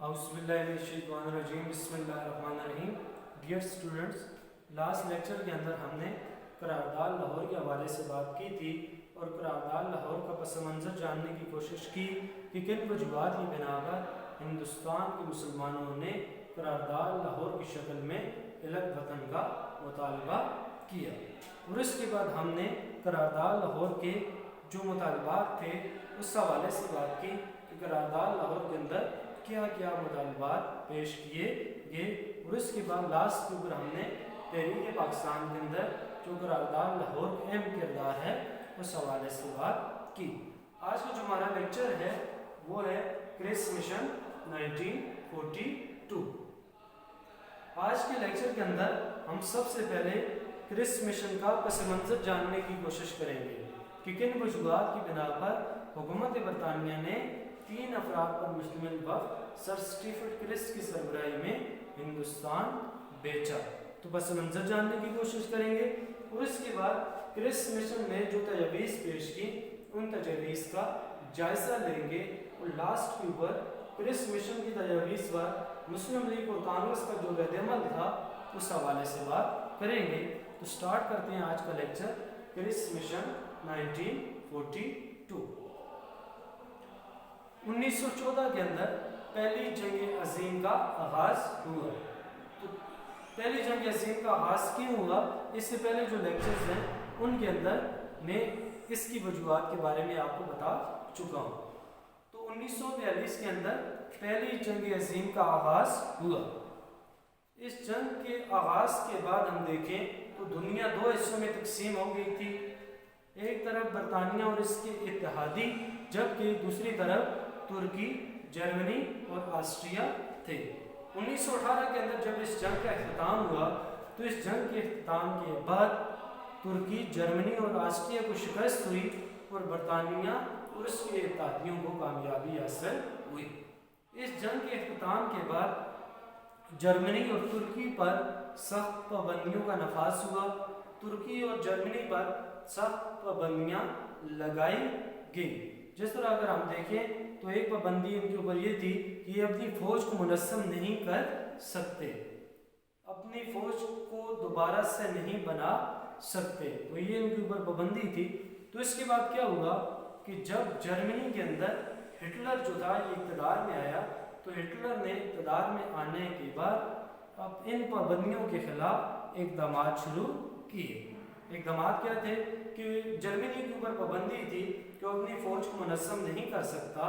बिस्मिल्लाहिर्रहमानिर्रहीम बिस्मिल्लाहिर्रहमानिर्रहीम। Dear students, last lecture के अंदर हमने करारदाद लाहौर के हवाले से बात की थी और करारदाद लाहौर का पस मंज़र जानने की कोशिश की कि किन वजूहात की बिना पर हिंदुस्तान के मुसलमानों ने करारदाद लाहौर की शक्ल में अलग वतन का मुतालबा किया। और इसके बाद हमने करारदाद लाहौर के जो मुतालबात थे उस हवाले से बात की कि करारदाद लाहौर के अंदर क्या क्या मुतालबात पेश किए गए। और इसके बाद लास्ट के ऊपर हमने तहरीक पाकिस्तान के अंदर जो करारदाद लाहौर का अहम किरदार है उस हवाले से बात की। आज का जो हमारा लेक्चर है वो है क्रिस मिशन 1942। आज के लेक्चर के अंदर हम सबसे पहले क्रिस मिशन का पस मंज़र जानने की कोशिश करेंगे कि किन वजूहात की बिना पर हुकूमत बरतानिया ने 3 अफराद पर मुश्तमिल वफ़द सर स्टीफन क्रिस की सरबराही में हिंदुस्तान भेजा। तो पस मंज़र जानने की कोशिश करेंगे और इसके बाद क्रिस मिशन ने जो तजवीज़ पेश की उन तजवीज़ का जायज़ा लेंगे और लास्ट के ऊपर क्रिस मिशन की तजवीज़ पर मुस्लिम लीग और कांग्रेस का जो रद्द-ए-अमल था उस हवाले से बात करेंगे। तो स्टार्ट करते हैं आज का लेक्चर क्रिस मिशन 1942। 1914 के अंदर पहली जंग अजीम का आगाज़ हुआ। तो पहली जंग अजीम का आगाज़ क्यों हुआ, इससे पहले जो लेक्चर्स हैं उनके अंदर मैं इसकी वजूहात के बारे में आपको बता चुका हूँ। तो 1942 के अंदर पहली जंग अजीम का आगाज़ हुआ। इस जंग के आगाज़ के बाद हम देखें तो दुनिया 2 हिस्सों में तकसीम हो गई थी। एक तरफ बरतानिया और इसके इत्तेहादी, जबकि दूसरी तरफ तुर्की, जर्मनी और ऑस्ट्रिया थे। 1918 के अंदर जब इस जंग का इख्तिताम हुआ तो इस जंग के इख्तिताम के बाद तुर्की, जर्मनी और ऑस्ट्रिया को शिकस्त हुई और बरतानिया और उसके इत्तेहादियों को कामयाबी हासिल हुई। इस जंग के इख्तिताम के बाद जर्मनी और तुर्की पर सख्त पाबंदियों का नफाज हुआ। तुर्की और जर्मनी पर सख्त पाबंदियाँ लगाई गई। जिस तरह अगर हम देखें तो एक पाबंदी इनके ऊपर ये थी कि ये अपनी फ़ौज को मुनज़्ज़म नहीं कर सकते, अपनी फ़ौज को दोबारा से नहीं बना सकते, तो ये इनके ऊपर पाबंदी थी। तो इसके बाद क्या हुआ कि जब जर्मनी के अंदर हिटलर जो था ये इक़्तिदार में आया तो हिटलर ने इक़्तिदार में आने के बाद अब इन पाबंदियों के ख़िलाफ़ इक़दाम शुरू किए। इक़दाम क्या थे कि जर्मनी के ऊपर पाबंदी थी कि वो अपनी फ़ौज को मुनज़्ज़म नहीं कर सकता,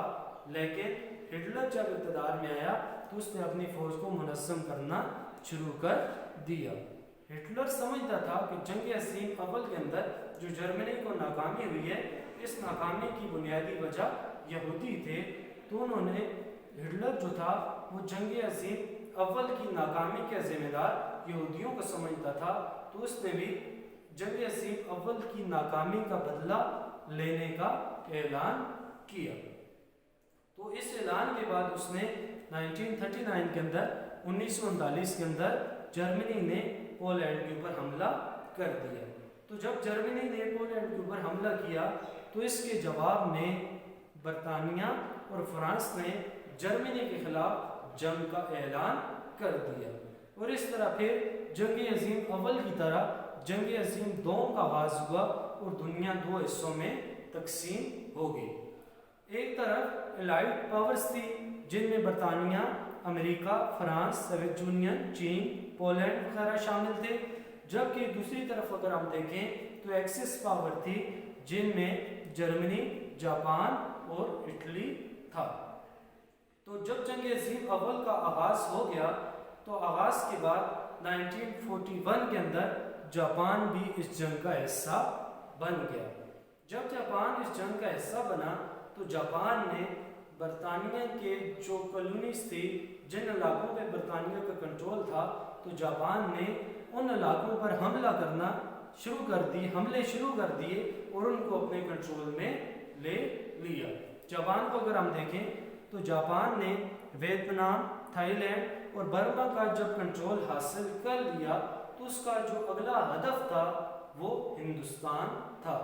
लेकिन हिटलर जब इक़्तिदार में आया तो उसने अपनी फ़ौज को मुनज़्ज़म करना शुरू कर दिया। हिटलर समझता था कि जंग अज़ीम अव्वल के अंदर जो जर्मनी को नाकामी हुई है, इस नाकामी की बुनियादी वजह यहूदी थे। तो उन्होंने हिटलर जो था वो जंग अज़ीम अव्वल की नाकामी के ज़िम्मेदार यहूदियों को समझता था। तो उसने भी जंग अज़ीम अव्वल की नाकामी का बदला लेने का ऐलान किया। तो इस ऐलान के बाद उसने 1939 के अंदर 1939 के अंदर जर्मनी ने पोलैंड के ऊपर हमला कर दिया। तो जब जर्मनी ने पोलैंड के ऊपर हमला किया तो इसके जवाब में बरतानिया और फ्रांस ने जर्मनी के खिलाफ जंग का ऐलान कर दिया। और इस तरह फिर जंग अज़ीम अव्वल की तरह जंग अज़ीम दोम का आगाज़ हुआ और दुनिया 2 हिस्सों में तकसीम हो गई। एक तरफ एलाइड पावर्स थी जिनमें बरतानिया, अमेरिका, फ्रांस, सोवियत यूनियन, चीन, पोलैंड वगैरह शामिल थे, जबकि दूसरी तरफ अगर हम देखें तो एक्सिस पावर थी जिनमें जर्मनी, जापान और इटली था। तो जब जंग अज़ीम अव्वल का आगाज़ हो गया तो आगाज़ के बाद 1941 के अंदर जापान भी इस जंग का हिस्सा बन गया। जब जापान इस जंग का हिस्सा बना तो जापान ने बरतानिया के जो कॉलोनीज थी, जिन इलाकों पे बरतानिया का कंट्रोल था, तो जापान ने उन इलाकों पर हमले शुरू कर दिए और उनको अपने कंट्रोल में ले लिया। जापान को अगर हम देखें तो जापान ने वियतनाम, थाईलैंड और बर्मा का जब कंट्रोल हासिल कर लिया तो उसका जो अगला हदफ था वो हिंदुस्तान था।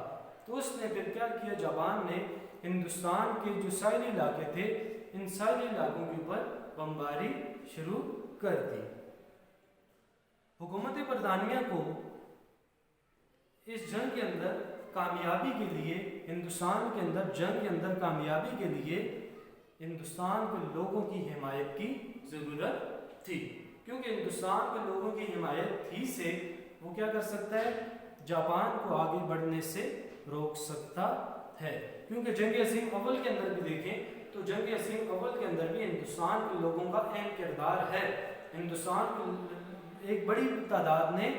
तो उसने फिर क्या किया, जापान ने हिंदुस्तान के जो साहिली इलाके थे इन सारे इलाकों के ऊपर बमबारी शुरू कर दी। हुकूमत बरतानिया को इस जंग के अंदर कामयाबी के लिए, हिंदुस्तान के अंदर जंग के अंदर कामयाबी के लिए हिंदुस्तान के लोगों की हिमायत की ज़रूरत थी, क्योंकि हिंदुस्तान के लोगों की हिमायत ही से वो क्या कर सकता है, जापान को आगे बढ़ने से रोक सकता है। क्योंकि जंग अज़ीम अव्वल के अंदर भी देखें तो जंग अज़ीम अव्वल के अंदर भी हिंदुस्तान के लोगों का अहम किरदार है। हिंदुस्तान की एक बड़ी तादाद ने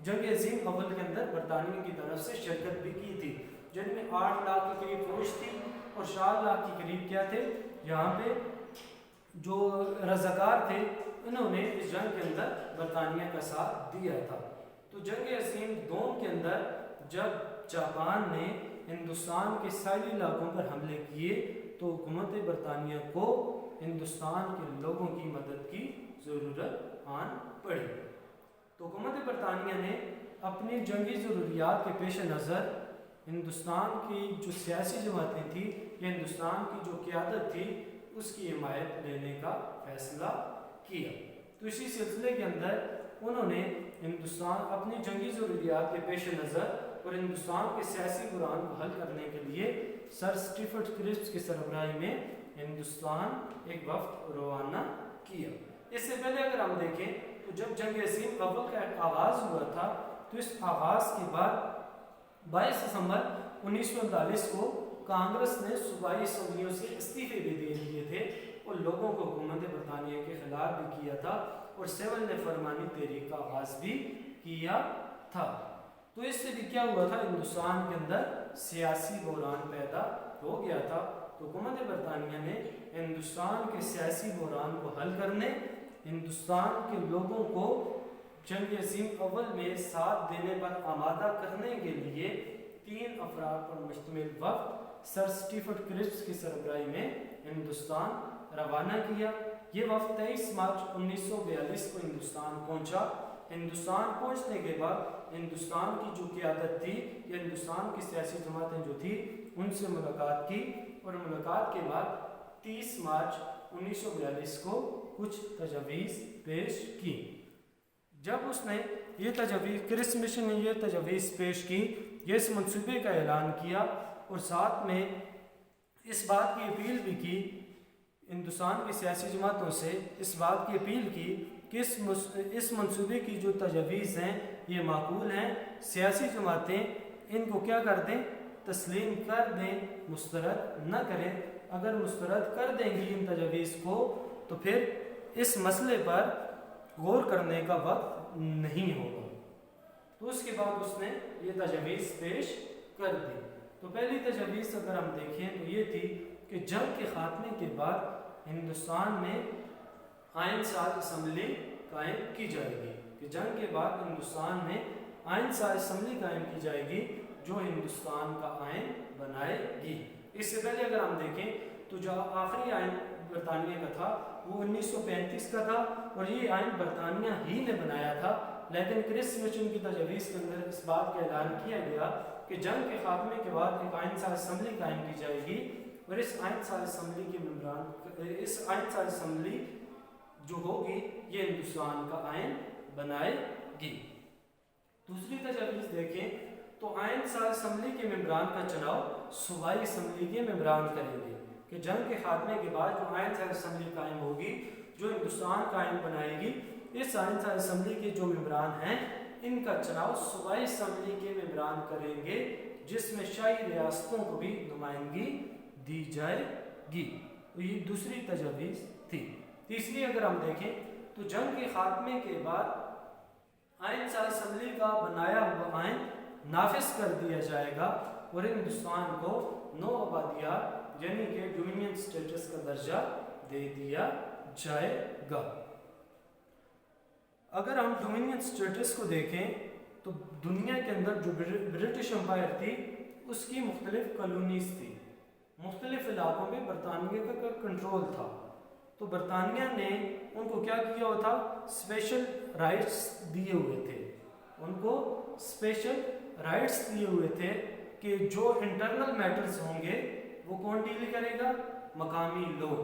जंग अज़ीम अव्वल के अंदर बरतानिया की तरफ से शिरकत भी की थी, जिनमें 8 लाख के करीब फौज थी और 4 लाख के करीब क्या थे, यहाँ पे जो रज़ाकार थे, उन्होंने इस जंग के अंदर बरतानिया का साथ दिया था। तो जंग अज़ीम दोम के अंदर जब जापान ने हिंदुस्तान के साहिली इलाकों पर हमले किए तो हुकूमत बरतानिया को हिंदुस्तान के लोगों की मदद की ज़रूरत आन पड़ी। तो हुकूमत बरतानिया ने अपनी जंगी ज़रूरियात के पेश नज़र हिंदुस्तान की जो सियासी जमातें थी या हिंदुस्तान की जो क़यादत थी उसकी हिमायत लेने का फ़ैसला किया। तो इसी सिलसिले के अंदर उन्होंने हिंदुस्तान अपनी जंगी ज़रूरियात के पेश नज़र और हिंदुस्तान के सियासी बुरान को हल करने के लिए सर स्टीफर्ड क्रिप्स की सरबराही में हिंदुस्तान एक वफ्द रवाना किया। इससे पहले अगर हम देखें तो जब जंग अज़ीम अव्वल का आगाज़ हुआ था तो इस आगाज़ के बाद 22 दिसंबर 1939 को कांग्रेस ने सूबाई असम्बलियों से इस्तीफे भी दे दिए थे और लोगों को हुकूमत बरतानिया के खिलाफ भी किया था और सिविल ने फरमानी तहरीक का आगाज़ भी किया था। तो इससे भी क्या हुआ था, हिंदुस्तान के अंदर सियासी बहरान पैदा हो गया था। तो हुकूमत बरतानिया ने हिंदुस्तान के सियासी बहरान को हल करने, हिंदुस्तान के लोगों को जंग अज़ीम अव्वल में साथ देने पर आमादा करने के लिए 3 अफराद पर मुश्तमिल वफ्द सर स्टीफर्ड क्रिप्स की सरबराही में हिंदुस्तान रवाना किया। ये वफ्द 23 मार्च 1942 को हिंदुस्तान पहुंचा। हिंदुस्तान पहुंचने के बाद हिंदुस्तान की जो क़यादत थी या हिंदुस्तान की सियासी जमातें जो थी उनसे मुलाकात की और मुलाकात के बाद 30 मार्च 1942 को कुछ तजवीज़ पेश की। जब उसने ये तजवीज़ क्रिप्स मिशन ने ये तजवीज़ पेश की, ये इस मंसूबे का ऐलान किया और साथ में इस बात की अपील भी की, हिंदुस्तान की सियासी जमातों से इस बात की अपील की कि इस मंसूबे की जो तजवीज़ हैं ये माकूल हैं, सियासी जमातें इनको क्या कर दें, तस्लीम कर दें, मुस्तरद न करें। अगर मुस्तरद कर देंगी इन तजवीज़ को तो फिर इस मसले पर गौर करने का वक्त नहीं होगा। तो उसके बाद उसने ये तजवीज़ पेश कर दी। तो पहली तजवीज़ अगर हम देखें तो ये थी कि जंग के ख़ात्मे के बाद हिंदुस्तान में आइन साज असम्बली कायम की जाएगी, कि जंग के बाद हिंदुस्तान में आइन साज असम्बली कायम की जाएगी जो हिंदुस्तान का आइन बनाएगी। इससे पहले अगर हम देखें तो जो आखिरी आइन बरतानिया का था वो 1935 का था और ये आइन बरतानिया ही ने बनाया था, लेकिन क्रिप्स मिशन की तजवीज़ के अंदर इस बात का ऐलान किया गया कि जंग के ख़ात्मे के बाद एक आइन साज असम्बली कायम की जाएगी और इस आइन साज असम्बली के मेंबरान, इस आइन साज असम्बली जो होगी ये हिंदुस्तान का आइन बनाएगी। दूसरी तजवीज़ देखें तो आइन साज असम्बली के मेंबरान का चुनाव सूबाई असम्बली के मेंबरान करेंगे, कि जंग के ख़ात्मे के बाद जो आइन साज असम्बली कायम होगी जो हिंदुस्तान का आइन बनाएगी, इस आइन साज असम्बली के जो मेंबरान हैं इनका चुनाव सूबाई असम्बली के मेंबरान करेंगे, जिसमें शाही रियासतों को भी नुमाइंदगी दी जाएगी। तो ये दूसरी तजवीज़ थी। तीसरी अगर हम देखें तो जंग के ख़ात्मे के बाद आइन साज असम्बली का बनाया हुआ आइन नाफिज कर दिया जाएगा और हिंदुस्तान को 9 आबादियात यानी कि डोमिनियन स्टेटस का दर्जा दे दिया जाएगा। अगर हम डोमिनियन स्टेटस को देखें तो दुनिया के अंदर जो ब्रिटिश एम्पायर थी उसकी मुख्तलिफ कॉलोनीज थी, मुख्तलिफ इलाकों में बरतानिया का कंट्रोल था। तो बरतानिया ने उनको क्या किया हुआ था, स्पेशल राइट्स दिए हुए थे, उनको स्पेशल राइट्स दिए हुए थे कि जो इंटरनल मैटर्स होंगे वो कौन डील करेगा, मकामी लोग,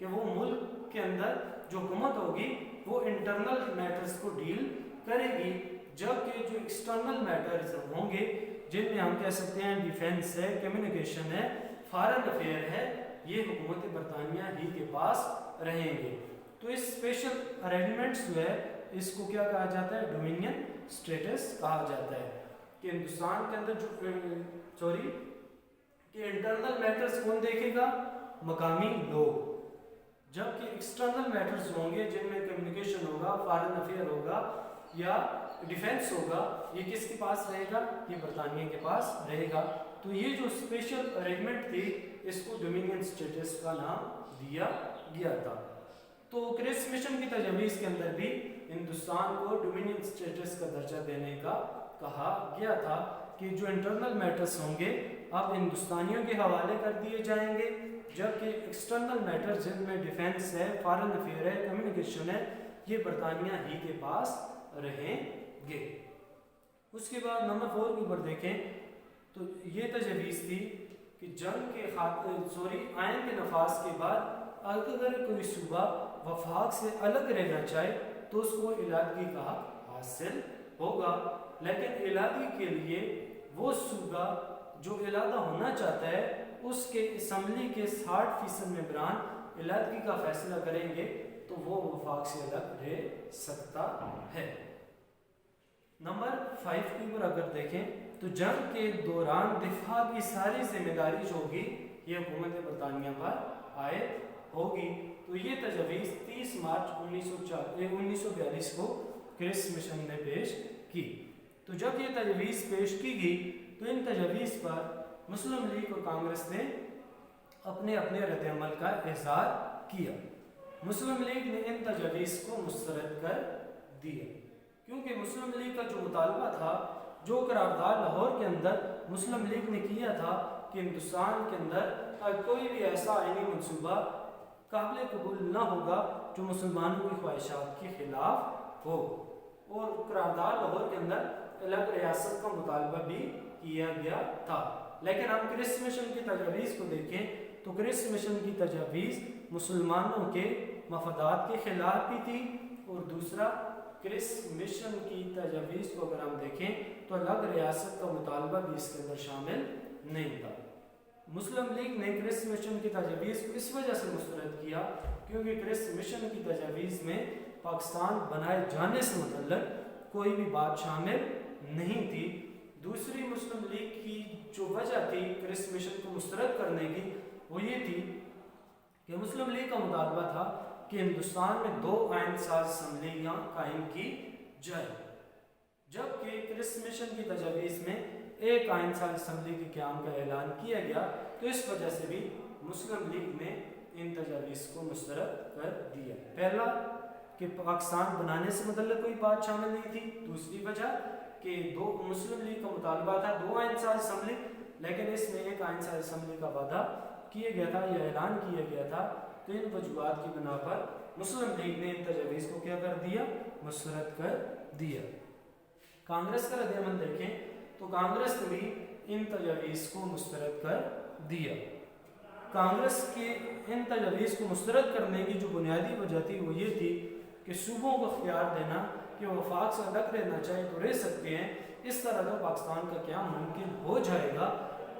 کہ وہ ملک کے اندر جو حکومت ہوگی وہ انٹرنل میٹرز کو ڈیل کرے گی، جبکہ جو ایکسٹرنل میٹرز ہوں گے جن میں ہم کہہ سکتے ہیں ڈیفینس ہے، کمیونیکیشن ہے، فارن افیئر ہے، یہ حکومت برطانیہ ہی کے پاس رہیں گے۔ تو اس اسپیشل ارینجمنٹس جو ہے اس کو کیا کہا جاتا ہے؟ ڈومینین اسٹیٹس کہا جاتا ہے، کہ ہندوستان کے اندر جو کہ انٹرنل میٹرز کون دیکھے گا؟ مقامی لوگ، جبکہ ایکسٹرنل میٹرز ہوں گے جن میں کمیونیکیشن ہوگا، فارن افیئر ہوگا یا ڈیفینس ہوگا، یہ کس کے پاس رہے گا؟ یہ برطانیہ کے پاس رہے گا۔ تو یہ جو اسپیشل ارینجمنٹ تھی اس کو ڈومینین اسٹیٹس کا نام دیا گیا تھا۔ تو کرس مشن کی تجویز کے اندر بھی ہندوستان کو ڈومینین اسٹیٹس کا درجہ دینے کا کہا گیا تھا، کہ جو انٹرنل میٹرز ہوں گے اب ہندوستانیوں کے حوالے کر دیے جائیں گے، جبکہ ایکسٹرنل میٹرز جن میں ڈیفینس ہے، فارن افیئر ہے، کمیونیکیشن ہے، یہ برطانیہ ہی کے پاس رہیں گے۔ اس کے بعد نمبر 4 کے اوپر دیکھیں تو یہ تجویز تھی کہ جنگ کے آئین کے نفاذ کے بعد اگر کوئی صوبہ وفاق سے الگ رہنا چاہے تو اس کو علیحدگی کا حق حاصل ہوگا، لیکن علیحدگی کے لیے وہ صوبہ جو علیحدہ ہونا چاہتا ہے اس کے اسمبلی کے 60% ممبران علیحدگی کا فیصلہ کریں گے تو وہ وفاق سے الگ رہ سکتا ہے۔ نمبر 5 کے اوپر اگر دیکھیں تو جنگ کے دوران دفاع کی ساری ذمہ داری جو ہوگی یہ حکومت برطانیہ پر عائد ہوگی۔ تو یہ تجویز 30 مارچ 1942 کو کرس مشن نے پیش کی۔ تو جب یہ تجویز پیش کی گئی تو ان تجویز پر مسلم لیگ اور کانگریس نے اپنے رد عمل کا اظہار کیا۔ مسلم لیگ نے ان تجویز کو مسترد کر دیا، کیونکہ مسلم لیگ کا جو مطالبہ تھا، جو قرارداد لاہور کے اندر مسلم لیگ نے کیا تھا کہ ہندوستان کے اندر کوئی بھی ایسا آئینی منصوبہ قابل قبول نہ ہوگا جو مسلمانوں کی خواہشات کے خلاف ہو، اور قرارداد لاہور کے اندر الگ ریاست کا مطالبہ بھی کیا گیا تھا۔ لیکن ہم کرس مشن کی تجاویز کو دیکھیں تو کرس مشن کی تجاویز مسلمانوں کے مفادات کے خلاف بھی تھی، اور دوسرا کرس مشن کی تجاویز کو اگر ہم دیکھیں تو الگ ریاست کا مطالبہ بھی اس کے اندر شامل نہیں تھا۔ مسلم لیگ نے کرس مشن کی تجاویز کو اس وجہ سے مسترد کیا کیونکہ کرس مشن کی تجاویز میں پاکستان بنائے جانے سے متعلق کوئی بھی بات شامل نہیں تھی۔ دوسری مسلم لیگ کی جو وجہ تھی کرس مشن کو مسترد کرنے کی وہ یہ تھی کہ مسلم لیگ کا مطالبہ تھا کہ ہندوستان میں 2 آئین ساز اسمبلیاں قائم کی جائے، جبکہ کرس مشن کی تجاویز میں ایک آئین ساز اسمبلی کے قیام کا اعلان کیا گیا، تو اس وجہ سے بھی مسلم لیگ نے ان تجاویز کو مسترد کر دیا۔ پہلا کہ پاکستان بنانے سے متعلق کوئی بات شامل نہیں تھی، دوسری وجہ کہ مسلم لیگ کا مطالبہ تھا 2 آئین ساز اسمبلی، لیکن اس میں ایک آئین ساز اسمبلی کا وعدہ کیا گیا تھا یا اعلان کیا گیا تھا، تو ان وجوہات کی بنا پر مسلم لیگ نے ان تجاویز کو کیا کر دیا؟ مسترد کر دیا۔ کانگریس کا رد عمل دیکھیں تو کانگریس نے بھی ان تجاویز کو مسترد کر دیا۔ کانگریس کے ان تجاویز کو مسترد کرنے کی جو بنیادی وجہ تھی وہ یہ تھی کہ صوبوں کو اختیار دینا کہ وفاق سے الگ رہنا چاہے تو رہ سکتے ہیں، اس طرح تو پاکستان کا قیام ممکن ہو جائے گا،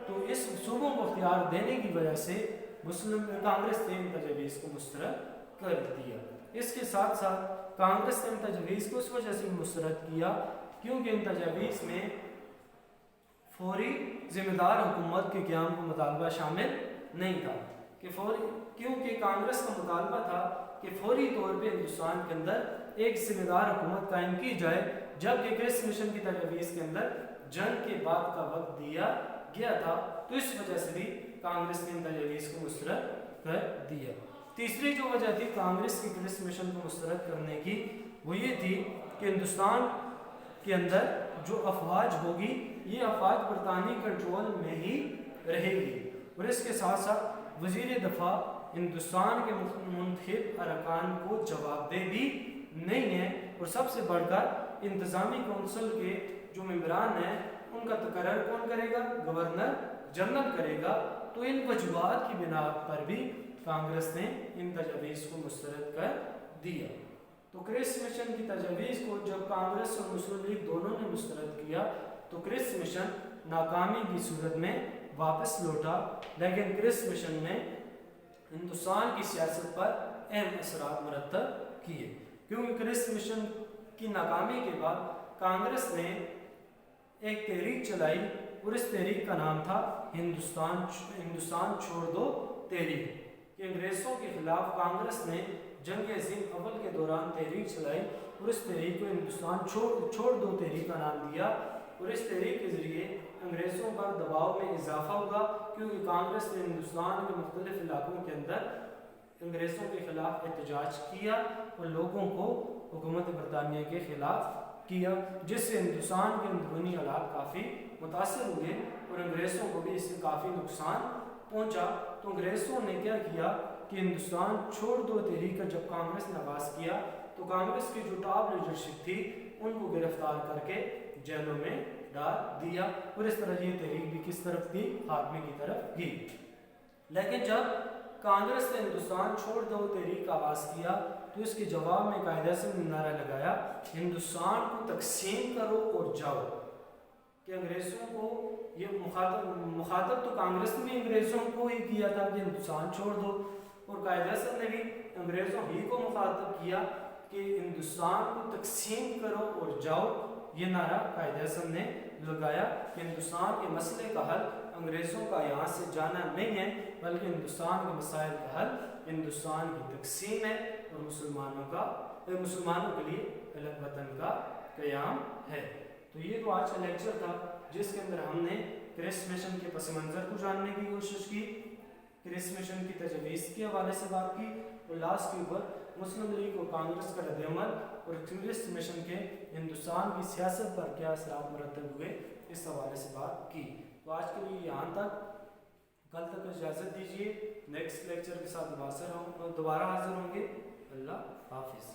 تو اس صوبوں کو اختیار دینے کی وجہ سے کانگریس نے ان تجاویز کو مسترد کر دیا۔ اس کے ساتھ ساتھ کانگریس نے ان تجاویز کو اس وجہ سے مسترد کیا کیونکہ ان تجاویز میں فوری ذمہ دار حکومت کے قیام کا مطالبہ شامل نہیں تھا، کیونکہ کانگریس کا مطالبہ تھا کہ فوری طور پہ ہندوستان کے اندر ایک ذمہ دار حکومت قائم کی جائے، جبکہ کرس مشن کی تجاویز کے اندر جنگ کے بعد کا وقت دیا گیا تھا، تو اس وجہ سے بھی کانگریس نے ان تجاویز کو مسترد کر دیا۔ تیسری جو وجہ تھی کانگریس کی کرس مشن کو مسترد کرنے کی وہ یہ تھی کہ ہندوستان کے اندر جو افواج ہوگی یہ افواج برطانوی کنٹرول میں ہی رہے گی، اور اس کے ساتھ ساتھ وزیر دفاع ہندوستان کے منتخب ارکان کو جواب دہ بھی نہیں ہے، اور سب سے بڑھ کر انتظامی کونسل کے جو ممبران ہیں ان کا تقرر کون کرے گا؟ گورنر جنرل کرے گا۔ تو ان وجوہات کی بنا پر بھی कांग्रेस ने इन तजावीज़ को मुस्तरद कर दिया। तो क्रिस मिशन की तजावीज़ को जब कांग्रेस और मुस्लिम लीग दोनों ने मुस्तरद किया तो क्रिस मिशन नाकामी की सूरत में वापस लौटा, लेकिन क्रिस मिशन ने हिंदुस्तान की सियासत पर अहम असरात मुरतब किए, क्योंकि क्रिस मिशन की नाकामी के बाद कांग्रेस ने एक तहरीक चलाई और इस तहरीक का नाम था हिंदुस्तान छोड़ दो तहरीक। कि अंग्रेज़ों के खिलाफ कांग्रेस ने जंग अज़ीम अव्वल के दौरान तहरीक चलाई और इस तहरीक को हिंदुस्तान छोड़ दो तहरीक का नाम दिया। और इस तहरीक के ज़रिए अंग्रेज़ों पर दबाव में इजाफा हुआ, क्योंकि कांग्रेस ने हिंदुस्तान के मुख्तलिफ इलाकों के अंदर अंग्रेज़ों के ख़िलाफ़ एहतजाज किया और लोगों को हुकूमत बरतानिया के ख़िलाफ़ किया, जिससे हिंदुस्तान के अंदरूनी हालात काफ़ी मुतासर हुए और अंग्रेज़ों को भी इससे काफ़ी नुकसान पहुंचा। तो अंग्रेज़ों ने क्या किया कि हिंदुस्तान छोड़ दो तहरीक का जब कांग्रेस ने आगाज़ किया तो कांग्रेस की जो टॉप लीडरशिप थी उनको गिरफ्तार करके जेलों में डाल दिया और इस तरह ये तहरीक भी किस तरफ थी, खात्मे की तरफ गई। लेकिन जब कांग्रेस ने हिंदुस्तान छोड़ दो तहरीक का आगाज़ किया तो इसके जवाब में कायदेआज़म ने नारा लगाया, हिंदुस्तान को तकसीम करो और जाओ। कि अंग्रेज़ों को ये मुखातब तो कांग्रेस ने अंग्रेज़ों को ही किया था कि हिंदुस्तान छोड़ दो, और कायदेआज़म ने भी अंग्रेज़ों ही को मुखातब किया कि हिंदुस्तान को तकसीम करो और जाओ। ये नारा कायदेआज़म ने लगाया कि हिंदुस्तान के मसले का हल अंग्रेज़ों का यहाँ से जाना नहीं है, बल्कि हिंदुस्तान के मसाइल का हल हिंदुस्तान की तकसीम है और मुसलमानों के लिए अलग वतन का क़याम है। तो ये तो आज का लेक्चर था जिसके अंदर हमने क्रिस मिशन के पस मंज़र को जानने की कोशिश की, क्रिस मिशन की तजवीज़ के हवाले से बात की और लास्ट के ऊपर मुस्लिम लीग और कांग्रेस का रद्द-ए-अमल और क्रिस मिशन के हिंदुस्तान की सियासत पर क्या असरात मुरतब हुए इस हवाले से बात की। तो आज के लिए यहाँ तक, कल तक इजाज़त दीजिए। नेक्स्ट लेक्चर के साथ दोबारा हाजिर होंगे। अल्लाह हाफिज़।